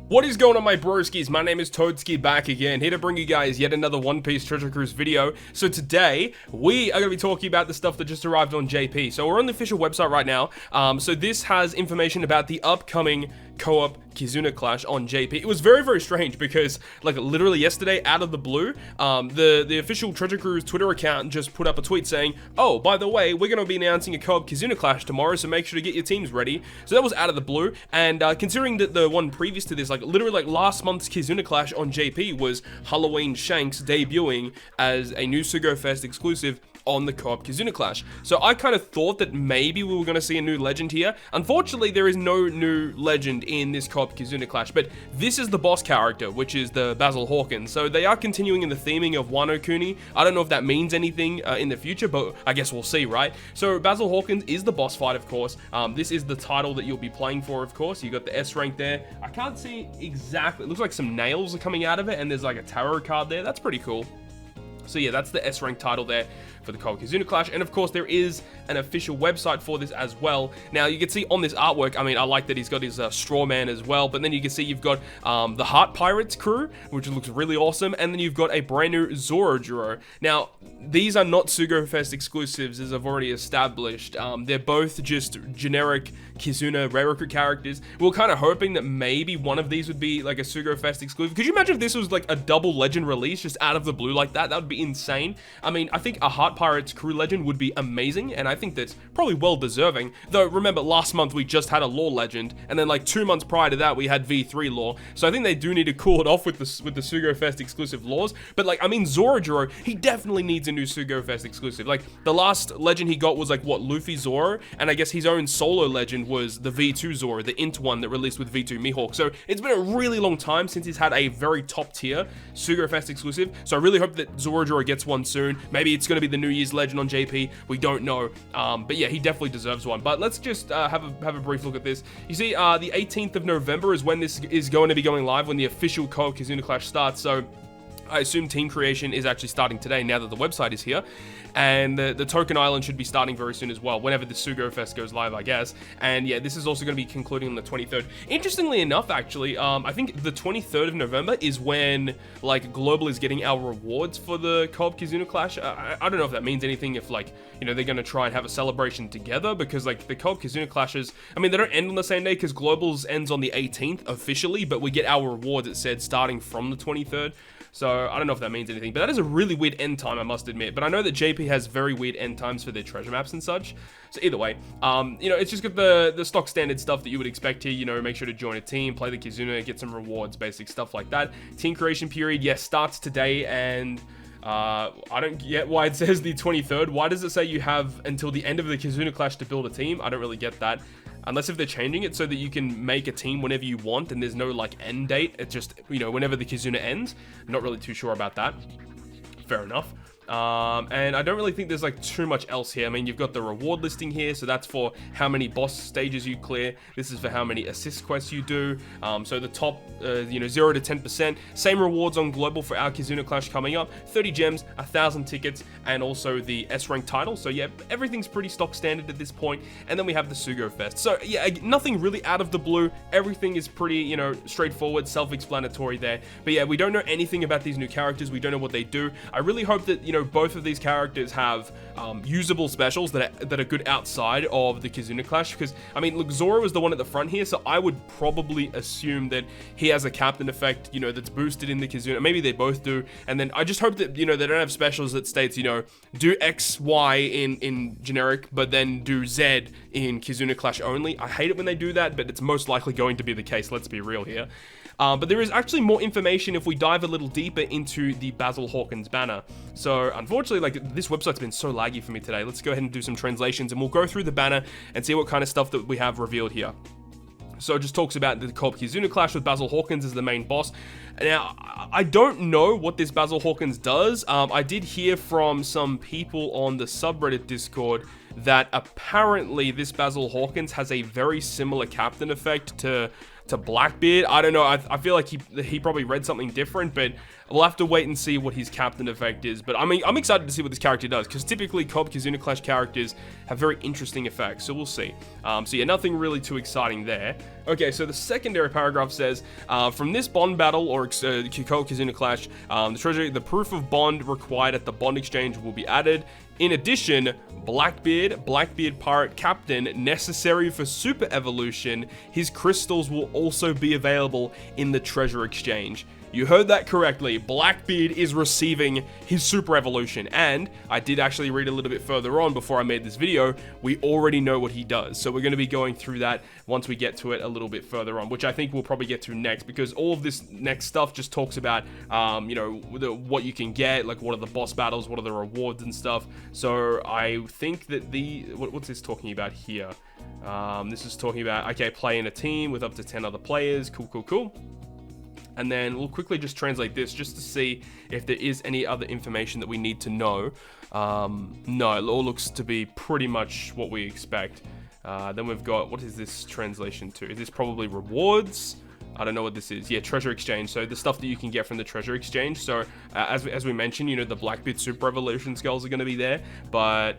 What is going on, my broskiis? My name is Toadskii, back again, here to bring you guys yet another One Piece Treasure Cruise video. So today, we are going to be talking about the stuff that just arrived on JP. So we're on the official website right now. So this has information about the upcoming co-op Kizuna clash on JP. It was very, very strange because, like, literally yesterday, out of the blue, the official Treasure Cruise Twitter account just put up a tweet saying, oh, by the way, we're going to be announcing a co-op Kizuna clash tomorrow, so make sure to get your teams ready. So that was out of the blue, and considering that the one previous to this, like, literally, like, last month's Kizuna clash on JP was Halloween Shanks debuting as a new Sugo Fest exclusive on the co-op Kizuna clash. So I kind of thought that maybe we were going to see a new legend here. Unfortunately, there is no new legend in this co-op Kizuna clash, but this is the boss character, which is the Basil Hawkins. So they are continuing in the theming of Wano Kuni. I don't know if that means anything in the future, but I guess we'll see, right? So Basil Hawkins is the boss fight, of course. This is the title that you'll be playing for, of course. You got the S rank there. I can't see exactly. It looks like some nails are coming out of it, and there's like a tarot card there. That's pretty cool. So yeah, that's the S rank title there for the co-op Kizuna clash, and of course there is an official website for this as well. Now you can see on this artwork, I mean, I like that he's got his straw man as well, but then you can see you've got the Heart Pirates crew, which looks really awesome, and then you've got a brand new Zoro. Now these are not Sugo Fest exclusives, as I've already established. They're both just generic Kizuna rare recruit characters. We were kind of hoping that maybe one of these would be like a Sugo Fest exclusive. Could you imagine if this was like a double legend release just out of the blue like that? That would be insane. I mean, I think a Heart Pirates crew legend would be amazing, and I think that's probably well deserving. Though remember, last month we just had a lore legend, and then like 2 months prior to that we had V3 lore. So I think they do need to cool it off with the Sugo Fest exclusive lores. But like, I mean, Zoro, he definitely needs a new Sugo Fest exclusive. Like the last legend he got was like what, Luffy Zoro, and I guess his own solo legend was the V2 Zoro, the Int one that released with V2 Mihawk. So it's been a really long time since he's had a very top tier Sugo Fest exclusive. So I really hope that Zoro gets one soon. Maybe it's going to be the New Year's legend on JP. We don't know. But yeah, he definitely deserves one. But let's just have a brief look at this. You see, the 18th of November is when this is going to be going live, when the official co-op Kizuna clash starts. So I assume team creation is actually starting today now that the website is here. And the Token Island should be starting very soon as well, whenever the Sugo Fest goes live, I guess. And yeah, this is also going to be concluding on the 23rd. Interestingly enough, actually, I think the 23rd of November is when, like, Global is getting our rewards for the co-op Kizuna clash. I don't know if that means anything, if, like, you know, they're going to try and have a celebration together, because, like, the co-op Kizuna clashes, I mean, they don't end on the same day, because Global's ends on the 18th officially, but we get our rewards, it said, starting from the 23rd. So I don't know if that means anything, but that is a really weird end time, I must admit. But I know that JP has very weird end times for their treasure maps and such. So either way, you know, it's just got the stock standard stuff that you would expect here. You know, make sure to join a team, play the Kizuna, get some rewards, basic stuff like that. Team creation period, yes, starts today, and I don't get why it says the 23rd. Why does it say you have until the end of the Kizuna clash to build a team? I don't really get that. Unless if they're changing it so that you can make a team whenever you want and there's no, like, end date. It's just, you know, whenever the Kizuna ends. I'm not really too sure about that. Fair enough. And I don't really think there's like too much else here. I mean, you've got the reward listing here, so that's for how many boss stages you clear. This is for how many assist quests you do. So the top, you know, 0 to 10%. Same rewards on Global for our Kizuna clash coming up. 30 gems, 1,000 tickets, and also the S rank title. So yeah, everything's pretty stock standard at this point. And then we have the Sugo Fest. So yeah, nothing really out of the blue. Everything is pretty, you know, straightforward, self-explanatory there. But yeah, we don't know anything about these new characters. We don't know what they do. I really hope that, you know, both of these characters have usable specials that are good outside of the Kizuna clash, because I mean, look, Zoro is the one at the front here, so I would probably assume that he has a captain effect, you know, that's boosted in the Kizuna. Maybe they both do, and then I just hope that, you know, they don't have specials that states, you know, do X, Y in generic, but then do Z in Kizuna clash only. I hate it when they do that, but it's most likely going to be the case, let's be real here. But there is actually more information if we dive a little deeper into the Basil Hawkins banner. So unfortunately, like, this website's been so laggy for me today. Let's go ahead and do some translations, and we'll go through the banner and see what kind of stuff that we have revealed here. So it just talks about the co-op Kizuna clash with Basil Hawkins as the main boss. Now, I don't know what this Basil Hawkins does. I did hear from some people on the subreddit Discord that apparently this Basil Hawkins has a very similar captain effect to to Blackbeard. I don't know. I feel like he probably read something different, but we'll have to wait and see what his captain effect is. But I mean, I'm excited to see what this character does, because typically Co-op Kizuna Clash characters have very interesting effects, so we'll see. So yeah, nothing really too exciting there. Okay, so the secondary paragraph says, from this bond battle, or Co-op Kizuna Clash, the proof of bond required at the bond exchange will be added. In addition, Blackbeard Pirate Captain, necessary for Super Evolution, his crystals will also be available in the treasure exchange. You heard that correctly. Blackbeard is receiving his Super Evolution, and I did actually read a little bit further on before I made this video. We already know what he does, so we're going to be going through that once we get to it a little bit further on, which I think we'll probably get to next, because all of this next stuff just talks about, you know, what you can get, like what are the boss battles, what are the rewards and stuff. So I think that what's this talking about here? This is talking about, okay, play in a team with up to 10 other players. Cool. And then we'll quickly just translate this just to see if there is any other information that we need to know. No, it all looks to be pretty much what we expect. Then we've got, what is this translation to? Is this probably rewards? I don't know what this is. Yeah, treasure exchange. So the stuff that you can get from the treasure exchange. So as we mentioned, you know, the Blackbeard Super Evolution skulls are going to be there. But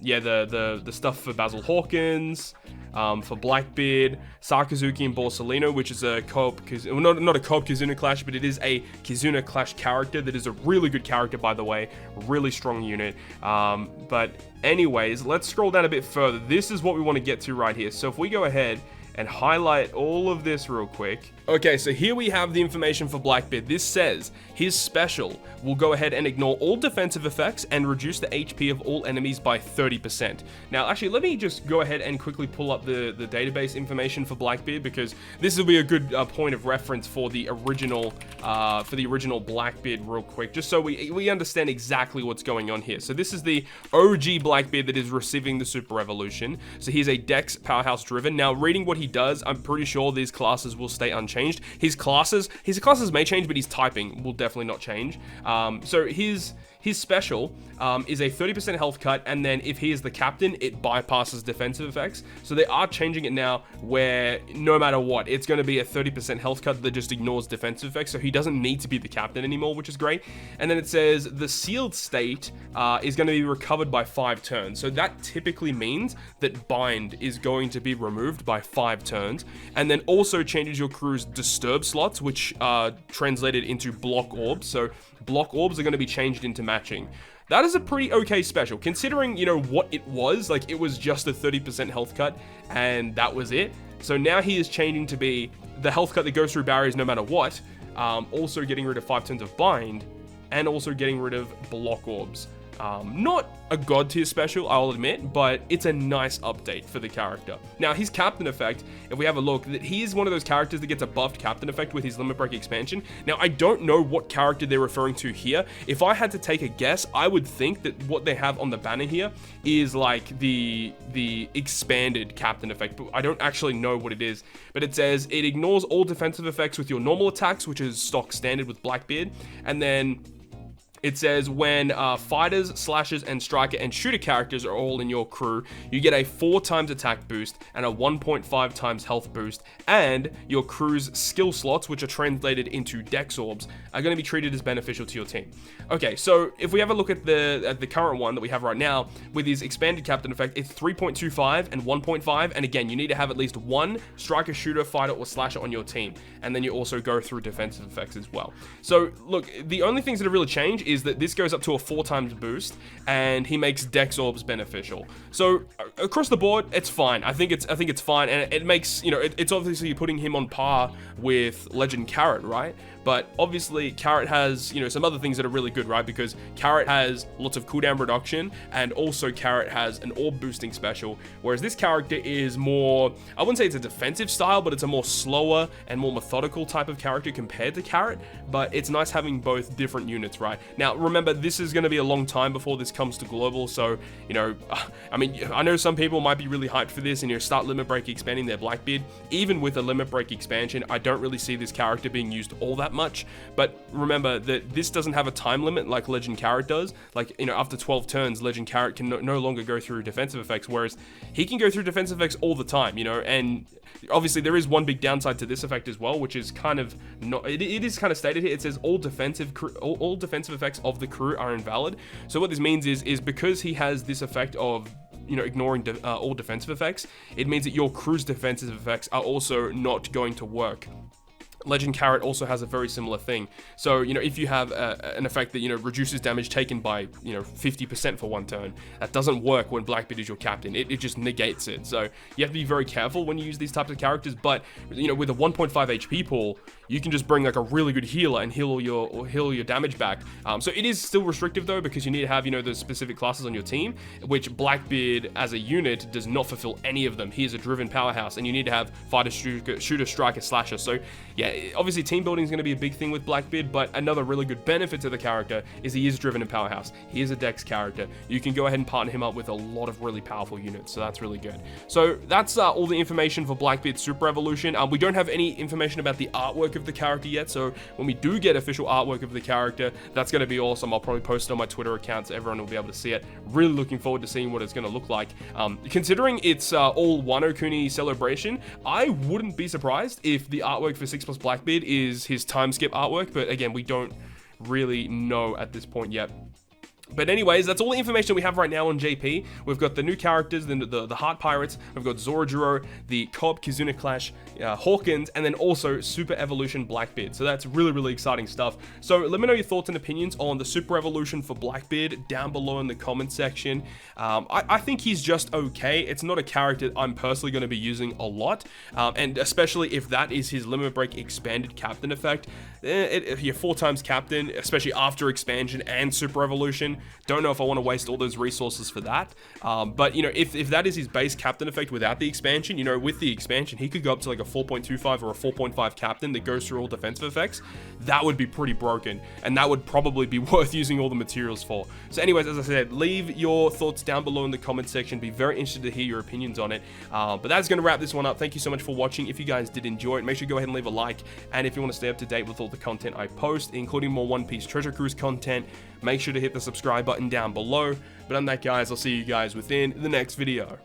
yeah, the stuff for Basil Hawkins, for Blackbeard, Sakazuki and Borsalino, which is a co-op, well, not a co-op Kizuna Clash, but it is a Kizuna Clash character that is a really good character, by the way. Really strong unit. But anyways, let's scroll down a bit further. This is what we want to get to right here. So if we go ahead and highlight all of this real quick. Okay, so here we have the information for Blackbeard. This says his special will go ahead and ignore all defensive effects and reduce the HP of all enemies by 30%. Now, actually, let me just go ahead and quickly pull up the database information for Blackbeard, because this will be a good point of reference for the original Blackbeard real quick, just so we understand exactly what's going on here. So this is the OG Blackbeard that is receiving the Super Evolution. So he's a Dex powerhouse driven. Now, reading what he does, I'm pretty sure these classes will stay unchanged. His classes may change, but his typing will definitely not change. So his special is a 30% health cut, and then if he is the captain, it bypasses defensive effects. So they are changing it now where no matter what, it's going to be a 30% health cut that just ignores defensive effects, so he doesn't need to be the captain anymore, which is great. And then it says the sealed state is going to be recovered by 5 turns. So that typically means that bind is going to be removed by 5 turns, and then also changes your crew's disturb slots, which are translated into block orbs. So block orbs are going to be changed into matching. That is a pretty okay special, considering, you know, what it was. Like, it was just a 30% health cut, and that was it. So now he is changing to be the health cut that goes through barriers no matter what, also getting rid of 5 turns of bind, and also getting rid of block orbs. Not a god tier special, I'll admit, but it's a nice update for the character. Now, his captain effect, if we have a look, that he is one of those characters that gets a buffed captain effect with his limit break expansion. Now, I don't know what character they're referring to here. If I had to take a guess, I would think that what they have on the banner here is like the expanded captain effect, but I don't actually know what it is. But it says it ignores all defensive effects with your normal attacks, which is stock standard with Blackbeard, and then it says when fighters, slashers, and striker and shooter characters are all in your crew, you get a 4 times attack boost and a 1.5 times health boost, and your crew's skill slots, which are translated into Dex orbs, are going to be treated as beneficial to your team. Okay, so if we have a look at the current one that we have right now, with his expanded captain effect, it's 3.25 and 1.5, and again, you need to have at least 1 striker, shooter, fighter, or slasher on your team, and then you also go through defensive effects as well. So look, the only things that have really changed is that this goes up to a 4 times boost, and he makes Dex orbs beneficial. So across the board, it's fine. I think it's fine, and it makes, you know, it's obviously putting him on par with Legend Carrot, right? But obviously Carrot has, you know, some other things that are really good, right? Because Carrot has lots of cooldown reduction, and also Carrot has an orb boosting special, whereas this character is more, I wouldn't say it's a defensive style, but it's a more slower and more methodical type of character compared to Carrot. But it's nice having both different units, right? Now, remember, this is going to be a long time before this comes to global, so, you know, I mean, I know some people might be really hyped for this and, you know, start Limit Break expanding their Blackbeard. Even with a Limit Break expansion, I don't really see this character being used all that much, but remember that this doesn't have a time limit like Legend Carrot does. Like, you know, after 12 turns, Legend Carrot can no longer go through defensive effects, whereas he can go through defensive effects all the time, you know, and obviously there is one big downside to this effect as well, which is kind of not, it is kind of stated here. It says all defensive effects of the crew are invalid. So what this means is because he has this effect of, you know, ignoring all defensive effects, it means that your crew's defensive effects are also not going to work. Legend Carrot also has a very similar thing. So, you know, if you have an effect that, you know, reduces damage taken by, you know, 50% for one turn, that doesn't work when Blackbeard is your captain. It just negates it. So you have to be very careful when you use these types of characters. But, you know, with a 1.5 HP pool, you can just bring like a really good healer and heal your damage back. So it is still restrictive though, because you need to have, you know, those specific classes on your team, which Blackbeard as a unit does not fulfill any of them. He is a driven powerhouse, and you need to have fighter, shooter, striker, slasher. So yeah, obviously team building is going to be a big thing with Blackbeard, but another really good benefit to the character is he is driven and powerhouse. He is a dex character. You can go ahead and partner him up with a lot of really powerful units, so that's really good. So that's all the information for Blackbeard Super Evolution. We don't have any information about the artwork of the character yet, so when we do get official artwork of the character, that's going to be awesome. I'll probably post it on my Twitter account so everyone will be able to see it. Really looking forward to seeing what it's going to look like. Considering it's all Wano Kuni celebration, I wouldn't be surprised if the artwork for 6+ Blackbeard is his time skip artwork, but again, we don't really know at this point yet. But anyways, that's all the information we have right now on JP. We've got the new characters, the Heart Pirates, we've got Zorojuro, the Cobb Kizuna Clash, Hawkins, and then also Super Evolution Blackbeard. So that's really, really exciting stuff. So let me know your thoughts and opinions on the Super Evolution for Blackbeard down below in the comment section. I think he's just okay. It's not a character I'm personally going to be using a lot, and especially if that is his Limit Break expanded captain effect. You're 4 times captain, especially after expansion and Super Evolution. Don't know if I want to waste all those resources for that. But, you know, if that is his base captain effect without the expansion, you know, with the expansion, he could go up to like a 4.25 or a 4.5 captain that goes through all defensive effects. That would be pretty broken, and that would probably be worth using all the materials for. So anyways, as I said, leave your thoughts down below in the comment section. Be very interested to hear your opinions on it. But that's going to wrap this one up. Thank you so much for watching. If you guys did enjoy it, make sure you go ahead and leave a like. And if you want to stay up to date with all the content I post, including more One Piece Treasure Cruise content, make sure to hit the subscribe button down below. But on that, guys, I'll see you guys within the next video.